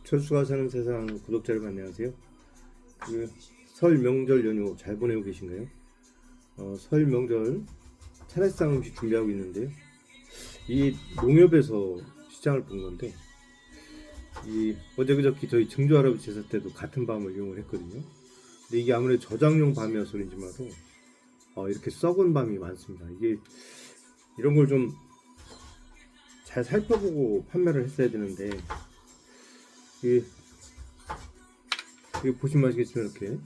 철수가 사는 세상 구독자 여러분 안녕하세요. 설 명절 연휴 잘 보내고 계신가요? 설 명절 차례상 음식 준비하고 있는데요. 이 농협에서 시장을 본 건데 어제 그저께 저희 증조 할아버지 제사 때도 같은 밤을 이용을 했거든요. 근데 이게 아무래도 저장용 밤이어서 그런지 몰라도 이렇게 썩은 밤이 많습니다. 이게 이런 걸 좀 잘 살펴보고 판매를 했어야 되는데 이게 보시면 아시겠지만 이렇게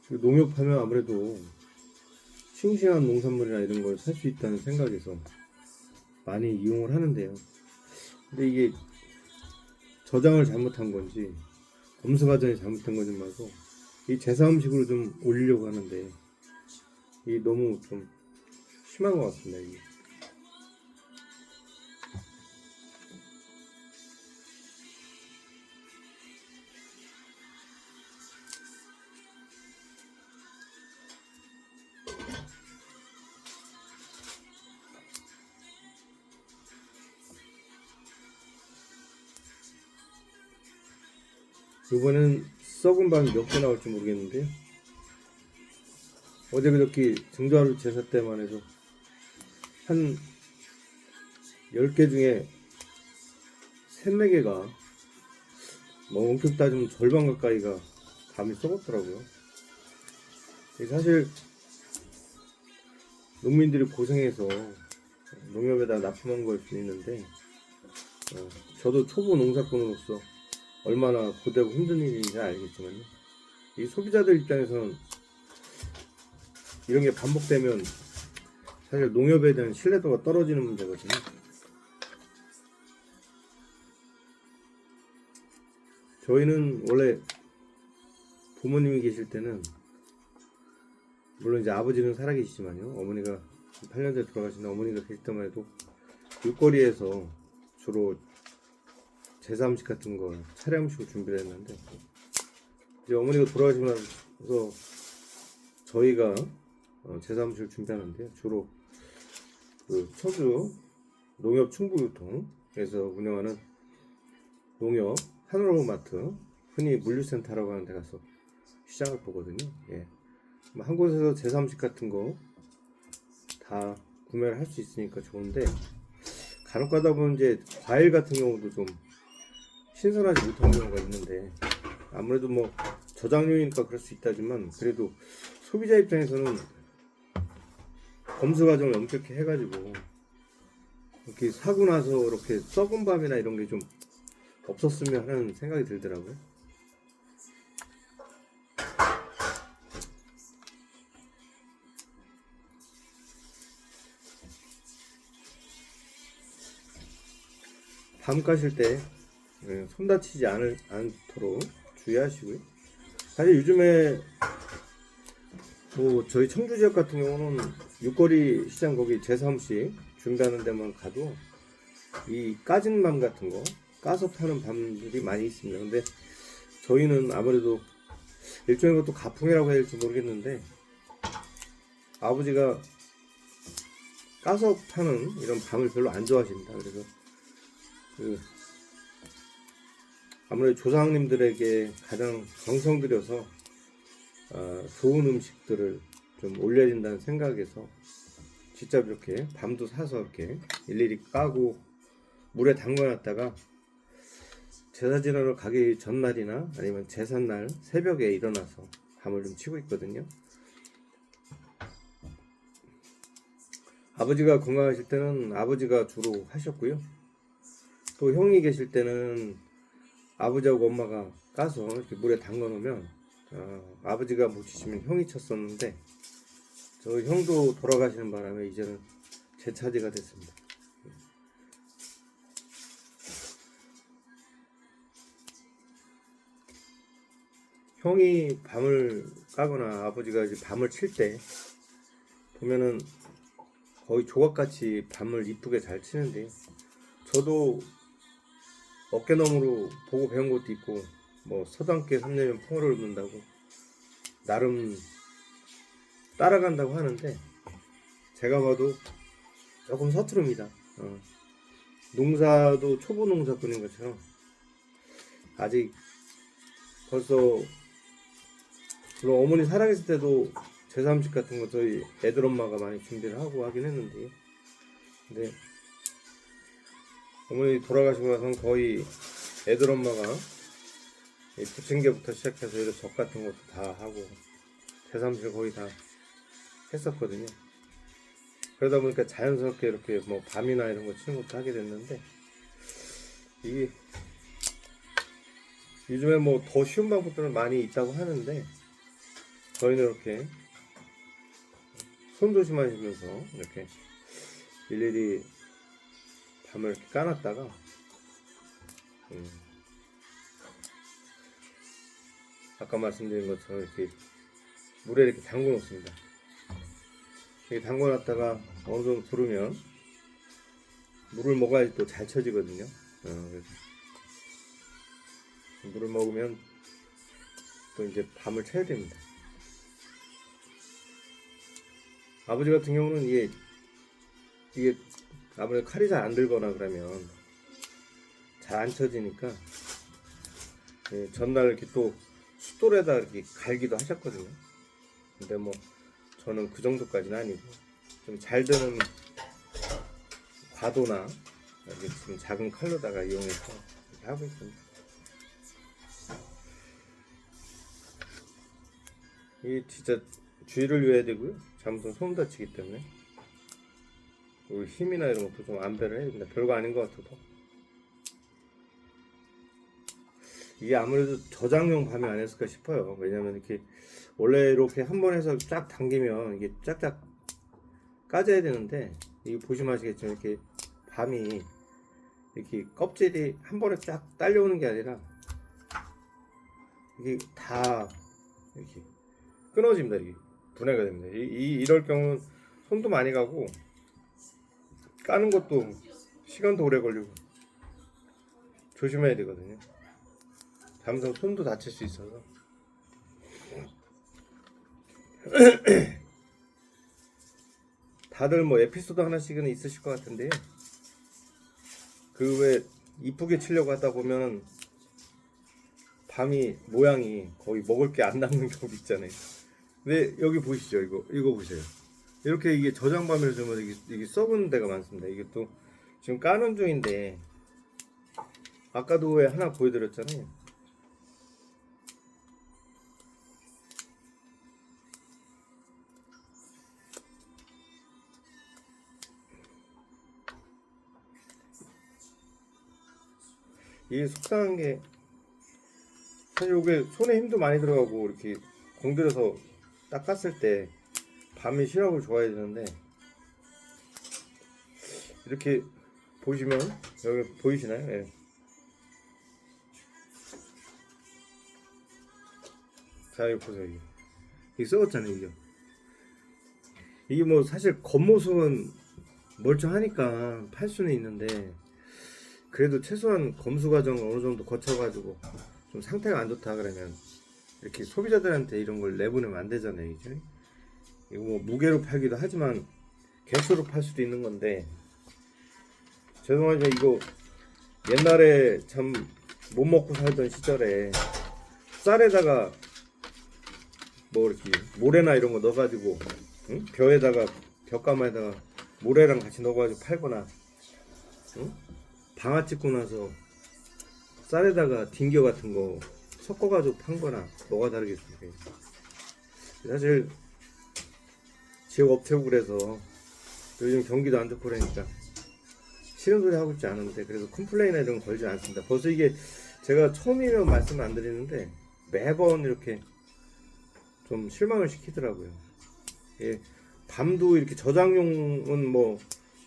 농협하면 아무래도 싱싱한 농산물이나 이런 걸 살 수 있다는 생각에서 많이 이용을 하는데요. 근데 이게 저장을 잘못한 건지 검수 과정이 잘못된 건지 말고 이 제사 음식으로 좀 올리려고 하는데 이 너무 좀 심한 것 같습니다. 이게. 이번엔 썩은 밤이 몇 개 나올지 모르겠는데요. 어제 그저께 증조하루 제사 때만 해도 한 10개 중에 3, 4개가 뭐 원격 따지면 절반 가까이가 밤이 썩었더라고요. 사실 농민들이 고생해서 농협에다 납품한 걸 수 있는데 저도 초보 농사꾼으로서 얼마나 고되고 힘든 일인지 알겠지만요. 이 소비자들 입장에서는 이런 게 반복되면 사실 농협에 대한 신뢰도가 떨어지는 문제거든요. 저희는 원래 부모님이 계실 때는 물론 이제 아버지는 살아계시지만요. 어머니가 8년 전에 돌아가신 어머니가 계실 때만 해도 길거리에서 주로 제사 음식 같은 거 차례 음식을 준비를 했는데 이제 어머니가 돌아가시고 나서 저희가 제사 음식을 준비하는데 주로 그 청주 농협 충북유통에서 운영하는 농협 하늘로마트 흔히 물류센터라고 하는 데 가서 시장을 보거든요. 예. 한 곳에서 제사 음식 같은 거 다 구매를 할 수 있으니까 좋은데 간혹 가다 보면 이제 과일 같은 경우도 좀 신선하지 못한 경우가 있는데 아무래도 뭐 저장용이니까 그럴 수 있다지만 그래도 소비자 입장에서는 검수 과정을 엄격히 해가지고 이렇게 사고 나서 이렇게 썩은 밤이나 이런 게 좀 없었으면 하는 생각이 들더라고요. 밤 까실 때 손 다치지 않도록 주의하시고요. 사실 요즘에 뭐 저희 청주 지역 같은 경우는 육거리 시장 거기 제사 음식 준비하는 데만 가도 이 까진 밤 같은 거 까서 파는 밤들이 많이 있습니다. 근데 저희는 아무래도 일종의 것도 가풍이라고 해야 될지 모르겠는데 아버지가 까서 파는 이런 밤을 별로 안 좋아하십니다. 그래서 아무래도 조상님들에게 가장 정성 들여서 좋은 음식들을 좀 올려야 된다는 생각에서 직접 이렇게 밤도 사서 이렇게 일일이 까고 물에 담가놨다가 제사 지내러 가기 전날이나 아니면 제삿날 새벽에 일어나서 밤을 좀 치고 있거든요. 아버지가 건강하실 때는 아버지가 주로 하셨고요. 또 형이 계실 때는 아버지하고 엄마가 까서 이렇게 물에 담가 놓으면 아버지가 못 치시면 형이 쳤었는데 저 형도 돌아가시는 바람에 이제는 제 차지가 됐습니다. 형이 밤을 까거나 아버지가 이제 밤을 칠 때 보면은 거의 조각같이 밤을 이쁘게 잘 치는데 저도 어깨너머로 보고 배운 것도 있고 뭐 서당께 삼내면 풍어를 읊는다고 나름 따라간다고 하는데 제가 봐도 조금 서투릅니다. 농사도 초보 농사꾼인 것처럼 아직 벌써, 물론 어머니 살아계실 때도 제사 음식 같은 거 저희 애들 엄마가 많이 준비를 하고 하긴 했는데, 근데 어머니 돌아가시고 나서는 거의 애들 엄마가 부침개부터 시작해서 이런 젓 같은 것도 다 하고 제사 음식을 거의 다 했었거든요. 그러다 보니까 자연스럽게 이렇게 뭐 밤이나 이런 거 치는 것도 하게 됐는데, 이게 요즘에 뭐 더 쉬운 방법들은 많이 있다고 하는데, 저희는 이렇게 손 조심하시면서 이렇게 일일이 밤을 이렇게 까놨다가 아까 말씀드린 것처럼 이렇게 물에 이렇게 담궈 놓습니다. 이렇게 담궈 놨다가 어느 정도 부르면 물을 먹어야지 또 잘 쳐지거든요. 그래서 물을 먹으면 또 이제 밤을 새야 됩니다. 아버지 같은 경우는 이게 아무래도 칼이 잘 안 들거나 그러면 잘 안 쳐지니까, 전날 이렇게 또 숫돌에다 이렇게 갈기도 하셨거든요. 근데 뭐 저는 그 정도까지는 아니고 좀 잘 드는 과도나 이렇게 좀 작은 칼로다가 이용해서 이렇게 하고 있습니다. 이게 진짜 주의를 위해야 되고요. 잘못하면 손 다치기 때문에 힘이나 이런 것도 좀 안배를 해야 됩니다. 별거 아닌 것 같아도. 이게 아무래도 저장용 밤이 아니었을까 싶어요. 왜냐면 이렇게 원래 이렇게 한 번 해서 쫙 당기면 이게 쫙쫙 까져야 되는데, 이게 보시면 아시겠지만 이렇게 밤이 이렇게 껍질이 한 번에 쫙 딸려오는 게 아니라 이게 다 이렇게 끊어집니다. 이게 분해가 됩니다. 이럴 경우는 손도 많이 가고 까는 것도 시간도 오래 걸리고 조심해야 되거든요. 잘못하면 손도 다칠 수 있어서. 다들 뭐 에피소드 하나씩은 있으실 것 같은데요. 그 왜 이쁘게 치려고 하다 보면 밤이 모양이 거의 먹을 게 안 남는 경우도 있잖아요. 근데 여기 보시죠. 이거 보세요. 이렇게 이게 저장밤을 주면 이게 썩은 데가 많습니다. 이게 또 지금 까는 중인데, 아까도 왜 하나 보여드렸잖아요. 이게 속상한 게, 사실 이게 손에 힘도 많이 들어가고 이렇게 공들여서 닦았을 때 밤이 시럽을 줘야 되는데, 이렇게 보시면 여기 보이시나요? 예. 자, 여기 보세요. 이게 썩었잖아요. 이게 뭐 사실 겉모습은 멀쩡하니까 팔 수는 있는데, 그래도 최소한 검수 과정을 어느 정도 거쳐가지고 좀 상태가 안 좋다 그러면 이렇게 소비자들한테 이런 걸 내보내면 안 되잖아요. 이제 이거 뭐 무게로 팔기도 하지만 개수로 팔 수도 있는 건데, 죄송하지만 이거 옛날에 참 못 먹고 살던 시절에 쌀에다가 뭐 이렇게 모래나 이런 거 넣어가지고, 응? 벼에다가 벼가마에다가 모래랑 같이 넣어가지고 팔거나, 응? 방아 찍고 나서 쌀에다가 딩겨 같은 거 섞어가지고 판거나 뭐가 다르겠습니까? 사실 지역 업체고 그래서 요즘 경기도 안 좋고 그러니까 싫은 소리 하고 있지 않은데, 그래서 컴플레인이나 이런 거 걸지 않습니다. 벌써 이게 제가 처음이면 말씀을 안 드리는데 매번 이렇게 좀 실망을 시키더라고요. 예, 밤도 이렇게 저장용은 뭐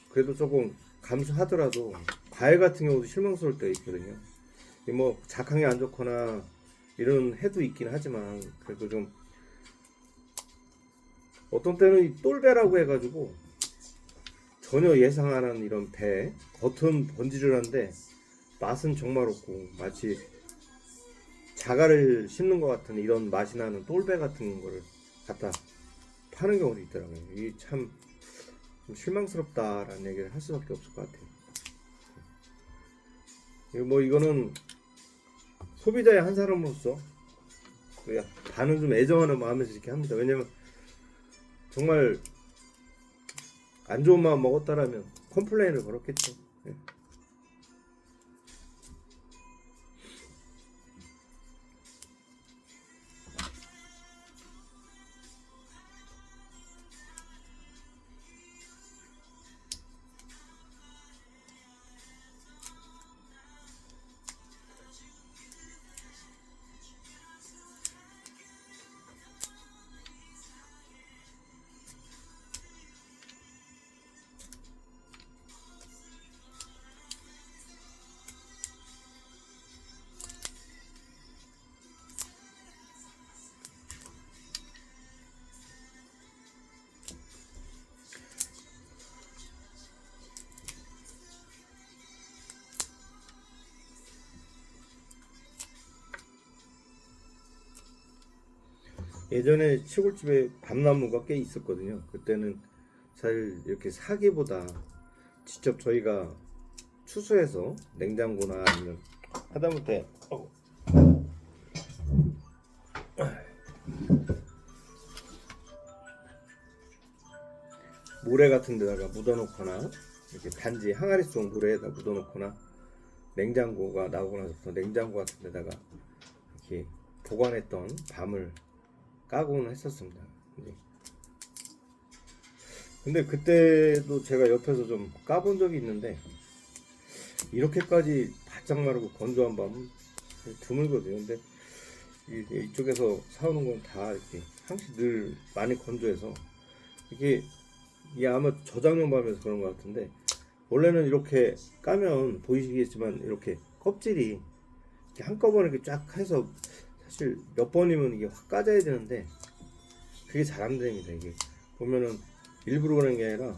그래도 조금 감수하더라도 과일 같은 경우도 실망스러울 때가 있거든요. 뭐 작황이 안 좋거나 이런 해도 있긴 하지만, 그래도 좀 어떤 때는 이 똘배라고 해가지고 전혀 예상 안 한 이런 배, 겉은 번지르한데 맛은 정말 없고 마치 자갈을 씹는 것 같은 이런 맛이 나는 똘배 같은 거를 갖다 파는 경우도 있더라고요. 이게 참 좀 실망스럽다라는 얘기를 할 수밖에 없을 것 같아요. 이거는 소비자의 한 사람으로서 반은 좀 애정하는 마음에서 이렇게 합니다. 왜냐면 정말 안 좋은 마음 먹었다라면 컴플레인을 걸었겠죠. 예. 예전에 시골집에 밤나무가 꽤 있었거든요. 그때는 사실 이렇게 사기보다 직접 저희가 추수해서 냉장고나 아니면 하다못해 모래 같은 데다가 묻어놓거나 이렇게 단지 항아리 속 모래에다 묻어놓거나 냉장고가 나오고 나서부터 냉장고 같은 데다가 이렇게 보관했던 밤을 까고는 했었습니다. 근데 그때도 제가 옆에서 좀 까본 적이 있는데 이렇게까지 바짝 마르고 건조한 밤은 드물거든요. 근데 이쪽에서 사오는 건 다 이렇게 항상 늘 많이 건조해서 이게 아마 저장용 밤에서 그런 것 같은데, 원래는 이렇게 까면 보이시겠지만 이렇게 껍질이 이렇게 한꺼번에 이렇게 쫙 해서 사실 몇 번이면 이게 확 까져야 되는데 그게 잘 안 됩니다. 이게 보면은 일부러 그런 게 아니라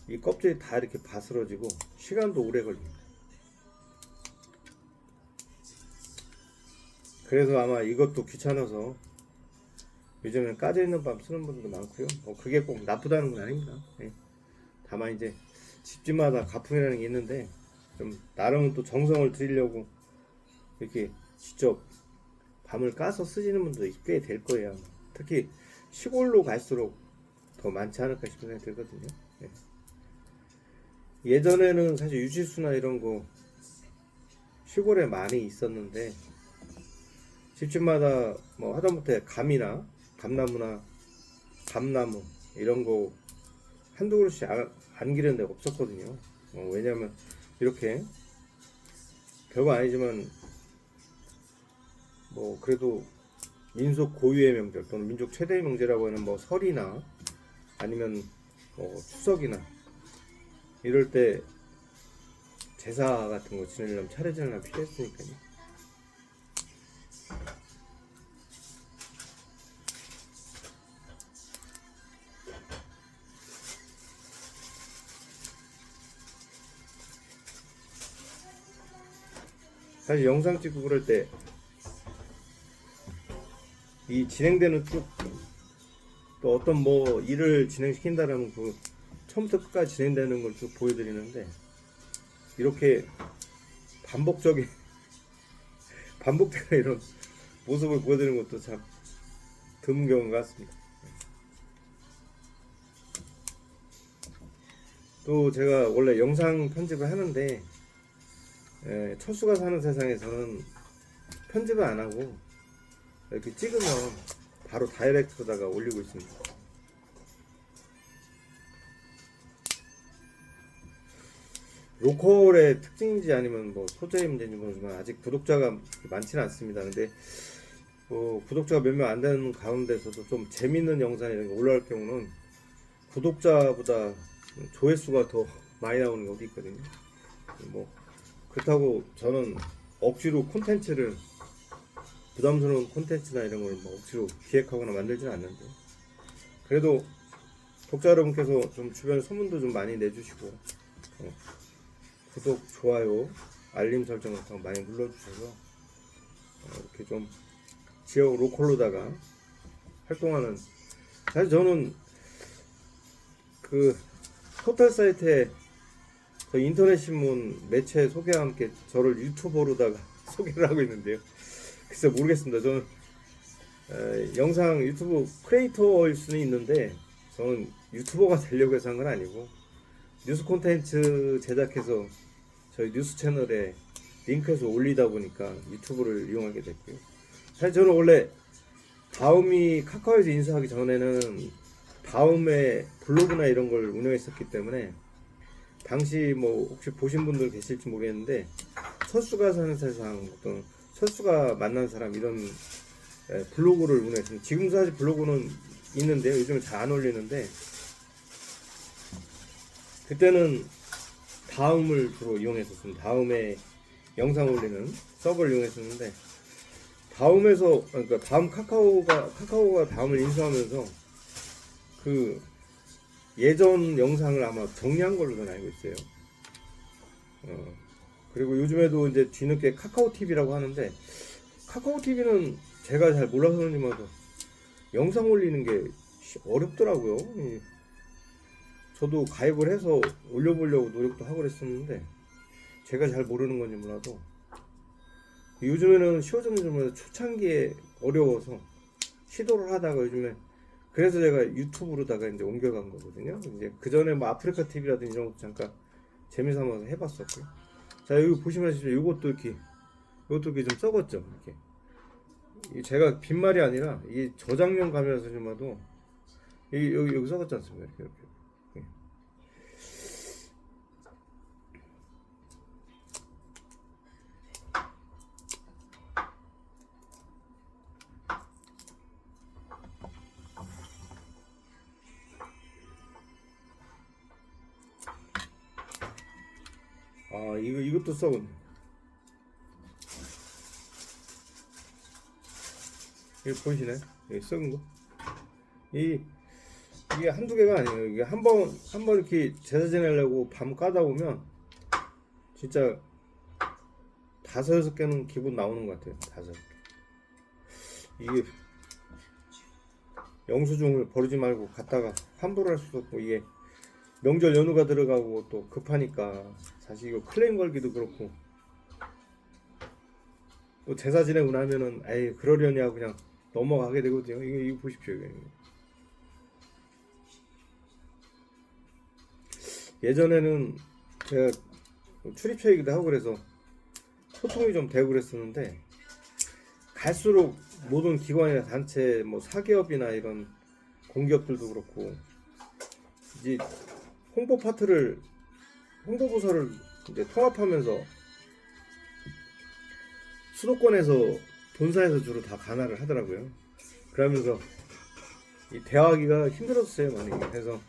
이 껍질이 다 이렇게 바스러지고 시간도 오래 걸립니다. 그래서 아마 이것도 귀찮아서 요즘엔 까져 있는 밤 쓰는 분들도 많고요. 그게 꼭 나쁘다는 건 아닙니다. 네. 다만 이제 집집마다 가풍이라는 게 있는데 좀 나름은 또 정성을 들이려고 이렇게 직접 밤을 까서 쓰시는 분도 꽤 될 거예요. 특히 시골로 갈수록 더 많지 않을까 싶은 생각이 들거든요. 네. 예전에는 사실 유실수나 이런 거 시골에 많이 있었는데 집집마다 뭐 하다못해 감이나 감나무나 감나무 이런 거 한두 그릇씩 안 기르는 데가 없었거든요. 왜냐면 이렇게 별거 아니지만 뭐 그래도 민속 고유의 명절 또는 민족 최대의 명절이라고 하는 뭐 설이나 아니면 뭐 추석이나 이럴 때 제사 같은 거 지내려면 차려지려면 필요했으니까요. 사실 영상 찍고 그럴 때 이 진행되는 쭉 또 어떤 뭐 일을 진행시킨다라면 그 처음부터 끝까지 진행되는 걸 쭉 보여드리는데 이렇게 반복되는 이런 모습을 보여드리는 것도 참 드문 경우 같습니다. 또 제가 원래 영상 편집을 하는데 철수가 사는 세상에서는 편집을 안 하고 이렇게 찍으면 바로 다이렉트로다가 올리고 있습니다. 로컬의 특징인지 아니면 뭐 소재의 문제인지 모르지만 아직 구독자가 많지는 않습니다. 근데 구독자가 몇 명 안 되는 가운데서도 좀 재밌는 영상이 이런 거 올라올 경우는 구독자보다 조회수가 더 많이 나오는 경우도 있거든요. 뭐 그렇다고 저는 억지로 콘텐츠를 부담스러운 콘텐츠나 이런 걸 뭐 억지로 기획하거나 만들지는 않는데 그래도 독자 여러분께서 좀 주변에 소문도 좀 많이 내주시고 구독, 좋아요, 알림 설정 같은 거 많이 눌러주셔서 이렇게 좀 지역 로컬로다가 활동하는, 사실 저는 그 포털 사이트에 저 인터넷 신문 매체 소개와 함께 저를 유튜버로다가 소개를 하고 있는데요. 글쎄 모르겠습니다. 저는 영상 유튜브 크리에이터일 수는 있는데 저는 유튜버가 되려고 해서 한 건 아니고 뉴스 콘텐츠 제작해서 저희 뉴스 채널에 링크해서 올리다 보니까 유튜브를 이용하게 됐고요. 사실 저는 원래 다음이 카카오에서 인수하기 전에는 다음에 블로그나 이런 걸 운영했었기 때문에 당시 뭐 혹시 보신 분들 계실지 모르겠는데 철수가 사는 세상 어떤 철수가 만난 사람 이런 블로그를 운영했습니다. 지금도 사실 블로그는 있는데요. 요즘은 잘 안 올리는데 그때는 다음을 주로 이용했었습니다. 다음에 영상 올리는 서버를 이용했었는데 다음에서 그러니까 다음 카카오가 다음을 인수하면서 그 예전 영상을 아마 정리한 걸로 저는 알고 있어요. 그리고 요즘에도 이제 뒤늦게 카카오 TV라고 하는데 카카오 TV는 제가 잘 몰라서 그런지 몰라도 영상 올리는 게 어렵더라고요. 저도 가입을 해서 올려보려고 노력도 하고 그랬었는데 제가 잘 모르는 건지 몰라도 요즘에는 쉬워졌는지 초창기에 어려워서 시도를 하다가 요즘에 그래서 제가 유튜브로다가 이제 옮겨간 거거든요. 이제 그 전에 뭐 아프리카 TV라든지 이런 것도 잠깐 재미삼아서 해봤었고요. 자 여기 보시면 이것도 이렇게 좀 썩었죠. 이렇게 제가 빈말이 아니라 이게 저장용 카메라에서 좀 봐도 여기 썩었지 않습니까? 이렇게. 아 이것도 썩은. 이거 보이시나요? 여기 썩은 거. 이게 한두 개가 아니에요. 이게 한 번 이렇게 제사 지내려고 밤 까다 보면 진짜 5-6개는 기본 나오는 것 같아요. 5개. 이게 영수증을 버리지 말고 갖다가 환불할 수도 없고 이게 명절 연휴가 들어가고 또 급하니까 사실 이거 클레임 걸기도 그렇고 또 제사 지내고 나면은 에이 그러려니 하고 그냥 넘어가게 되거든요. 이거 보십시오. 이거. 예전에는 제가 출입처이기도 하고 그래서 소통이 좀 되고 그랬었는데 갈수록 모든 기관이나 단체 뭐 사기업이나 이런 공기업들도 그렇고 이제 홍보 부서를 이제 통합하면서 수도권에서 본사에서 주로 다 관할을 하더라고요. 그러면서 이 대화하기가 힘들었어요 많이. 그래서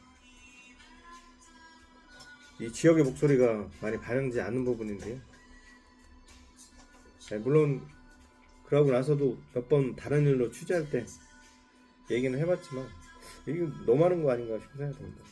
이 지역의 목소리가 많이 반영되지 않는 부분인데요. 물론 그러고 나서도 몇 번 다른 일로 취재할 때 얘기는 해봤지만 이게 너무 많은 거 아닌가 싶은 생각이 듭니다.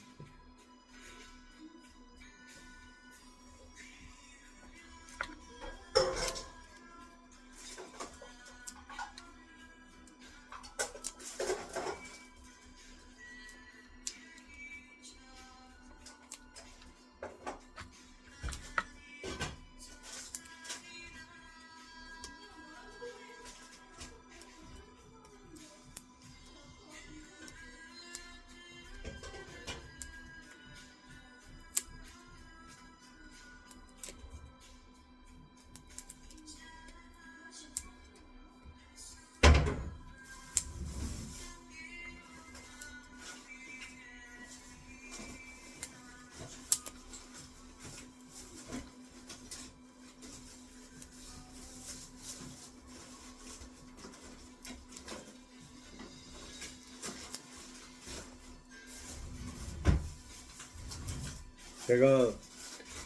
제가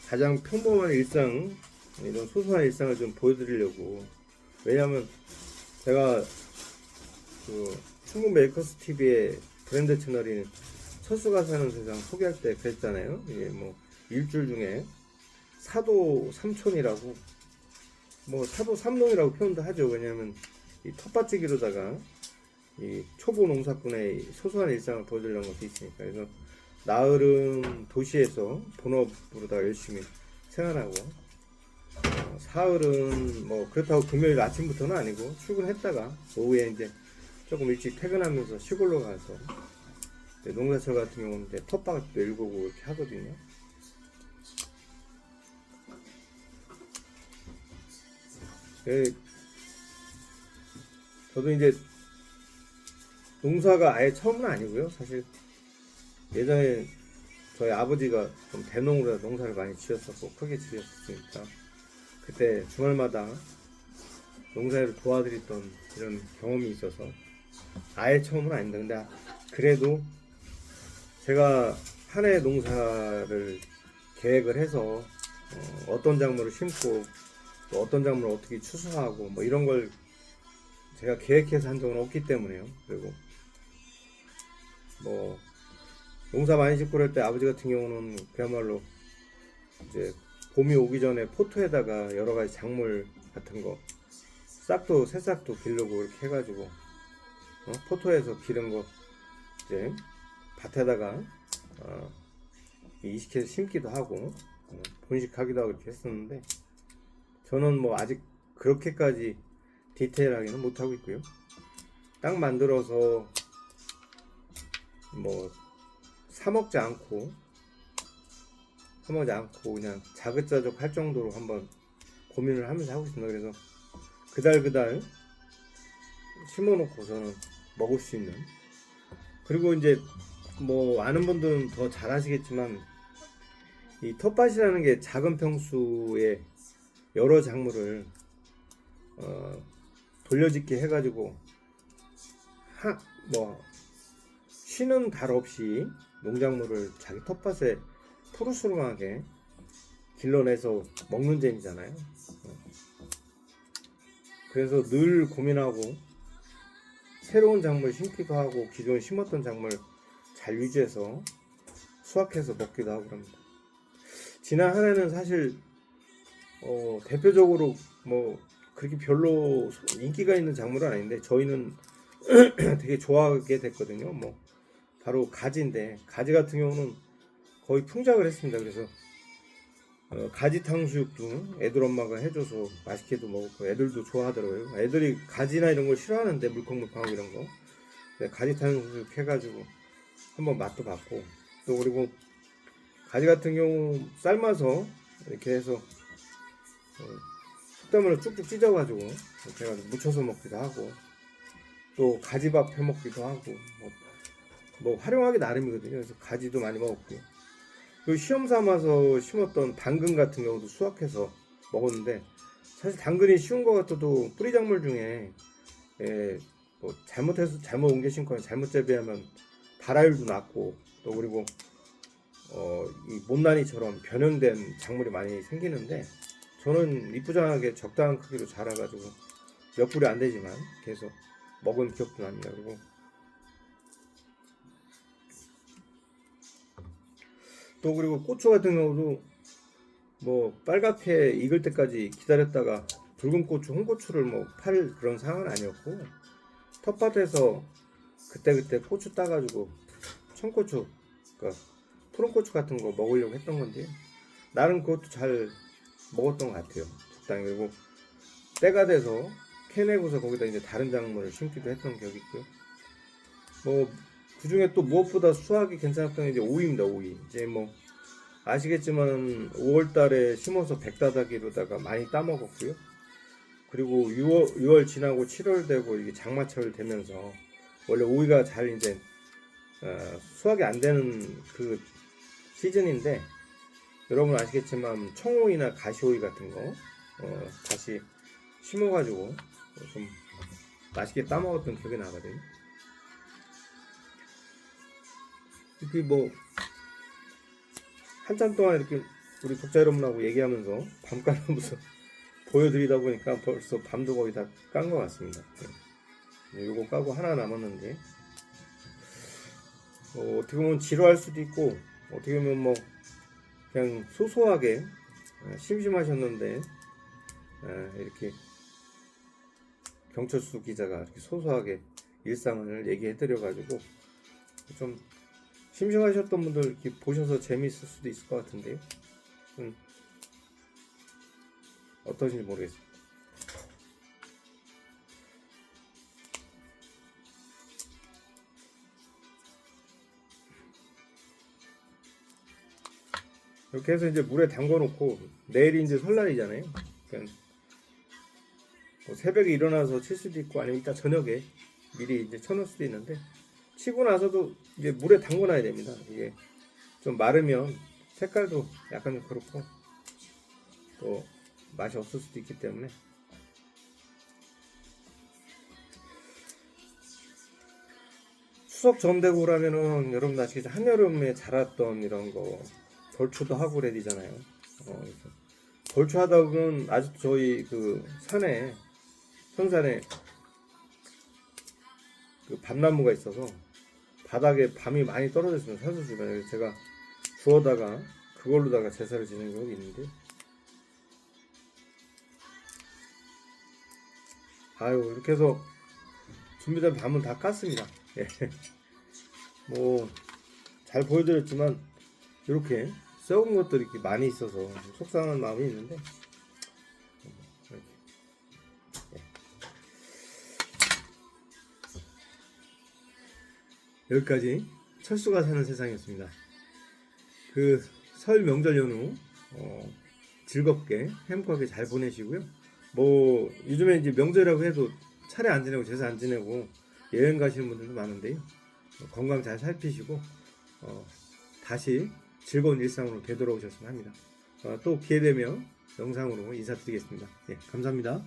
가장 평범한 일상, 이런 소소한 일상을 좀 보여드리려고. 왜냐면 제가 그 충북 메이커스 TV의 브랜드 채널인 철수가 사는 세상 소개할 때 그랬잖아요. 이게 뭐 일줄 중에 사도 삼촌이라고 뭐 사도 삼농이라고 표현도 하죠. 왜냐면 이 텃밭지기로다가 이 초보 농사꾼의 소소한 일상을 보여드리려는 것도 있으니까. 그래서 나흘은 도시에서 본업으로다 열심히 생활하고, 사흘은 뭐 그렇다고 금요일 아침부터는 아니고 출근했다가 오후에 이제 조금 일찍 퇴근하면서 시골로 가서, 농사철 같은 경우는 이제 텃밭도 일구고 이렇게 하거든요. 저도 이제 농사가 아예 처음은 아니고요. 사실 예전에 저희 아버지가 좀 대농으로 농사를 많이 지었었고 크게 지었으니까 그때 주말마다 농사를 도와드렸던 이런 경험이 있어서 아예 처음은 아닌데, 근데 그래도 제가 한 해 농사를 계획을 해서 어떤 작물을 심고 또 어떤 작물을 어떻게 추수하고 뭐 이런 걸 제가 계획해서 한 적은 없기 때문에요. 그리고 뭐 농사 많이 짓고 그럴 때 아버지 같은 경우는 그야말로 이제 봄이 오기 전에 포토에다가 여러 가지 작물 같은 거 싹도 새싹도 기르고 이렇게 해가지고 포토에서 기른 거 이제 밭에다가 이식해서 심기도 하고 본식하기도 하고 이렇게 했었는데, 저는 뭐 아직 그렇게까지 디테일하게는 못하고 있고요. 땅 만들어서 뭐 사먹지 않고 그냥 자급자족 할 정도로 한번 고민을 하면서 하고 있습니다. 그래서 그달 심어놓고서는 먹을 수 있는, 그리고 이제 뭐 아는 분들은 더 잘 아시겠지만 이 텃밭이라는 게 작은 평수에 여러 작물을 돌려짓기 해가지고 뭐 쉬는 달 없이 농작물을 자기 텃밭에 푸르스름하게 길러내서 먹는 재미잖아요. 그래서 늘 고민하고 새로운 작물 심기도 하고 기존 심었던 작물 잘 유지해서 수확해서 먹기도 하고 그럽니다. 지난 한 해는 사실 대표적으로 뭐 그렇게 별로 인기가 있는 작물은 아닌데 저희는 되게 좋아하게 됐거든요. 뭐 바로 가지인데, 가지 같은 경우는 거의 풍작을 했습니다. 그래서 가지 탕수육도 애들 엄마가 해줘서 맛있게도 먹었고 애들도 좋아하더라고요. 애들이 가지나 이런 걸 싫어하는데 물컹물컹하고 이런 거, 가지 탕수육 해가지고 한번 맛도 봤고, 또 그리고 가지 같은 경우 삶아서 이렇게 해서 쑥대문을 쭉쭉 찢어가지고 이렇게 해가지고 무쳐서 먹기도 하고, 또 가지밥 해 먹기도 하고, 뭐 활용하기 나름이거든요. 그래서 가지도 많이 먹었고요. 그 시험 삼아서 심었던 당근 같은 경우도 수확해서 먹었는데, 사실 당근이 쉬운 것 같아도 뿌리 작물 중에 뭐 잘못해서 잘못 옮겨 심거나 잘못 재배하면 발화율도 낮고, 또 그리고 이 못난이처럼 변형된 작물이 많이 생기는데, 저는 이쁘장하게 적당한 크기로 자라가지고 몇 뿌리 안 되지만 계속 먹은 기억도 납니다. 그리고 또 그리고 고추 같은 경우도 뭐 빨갛게 익을 때까지 기다렸다가 붉은 고추, 홍고추를 뭐 팔 그런 상황은 아니었고, 텃밭에서 그때그때 고추 따가지고 청고추, 그러니까 푸른 고추 같은 거 먹으려고 했던 건데 나름 그것도 잘 먹었던 것 같아요. 적당히. 그리고 때가 돼서 캐내고서 거기다 이제 다른 작물을 심기도 했던 기억이 있고요. 뭐 그중에 또 무엇보다 수확이 괜찮았던 게 이제 오이입니다. 오이. 이제 뭐 아시겠지만 5월달에 심어서 백다다기로다가 많이 따먹었고요. 그리고 6월 지나고 7월 되고 이게 장마철 되면서 원래 오이가 잘 이제 수확이 안 되는 그 시즌인데, 여러분 아시겠지만 청오이나 가시오이 같은 거 다시 심어가지고 좀 맛있게 따먹었던 기억이 나거든요. 이렇게 뭐 한참 동안 이렇게 우리 독자 여러분하고 얘기하면서 밤까면서 보여드리다 보니까 벌써 밤도 거의 다 깐 것 같습니다. 요거 까고 하나 남았는데 어떻게 보면 지루할 수도 있고, 어떻게 보면 뭐 그냥 소소하게 심심하셨는데 이렇게 경철수 기자가 이렇게 소소하게 일상을 얘기해 드려 가지고 좀 심심하셨던 분들 이렇게 보셔서 재미있을 수도 있을 것 같은데요. 어떠신지 모르겠어요. 이렇게 해서 이제 물에 담궈 놓고 내일이 이제 설날이잖아요. 그러니까 뭐 새벽에 일어나서 칠 수도 있고 아니면 이따 저녁에 미리 이제 쳐놓을 수도 있는데, 치고 나서도 이제 물에 담궈 놔야 됩니다. 이게 좀 마르면 색깔도 약간 좀 그렇고 또 맛이 없을 수도 있기 때문에. 추석 전 되고 그러면은 여러분 아시겠죠? 한여름에 자랐던 이런 거 벌초도 하고 그래야 되잖아요. 그래서 벌초 하다 보면 아직도 저희 그 산에, 선산에 그 밤나무가 있어서 바닥에 밤이 많이 떨어졌으면 산소 주변에, 그래서 제가 주워다가 그걸로다가 제사를 지내는 경우가 있는데, 아유 이렇게 해서 준비된 밤은 다 깠습니다. 예. 뭐 잘 보여드렸지만 이렇게 썩은 것들이 이렇게 많이 있어서 속상한 마음이 있는데, 이렇게. 예. 여기까지 철수가 사는 세상이었습니다. 그 설 명절 연휴 즐겁게 행복하게 잘 보내시고요. 뭐 요즘에 이제 명절이라고 해도 차례 안 지내고 제사 안 지내고 여행 가시는 분들도 많은데요. 건강 잘 살피시고 다시 즐거운 일상으로 되돌아오셨으면 합니다. 또 기회 되면 영상으로 인사드리겠습니다. 예, 감사합니다.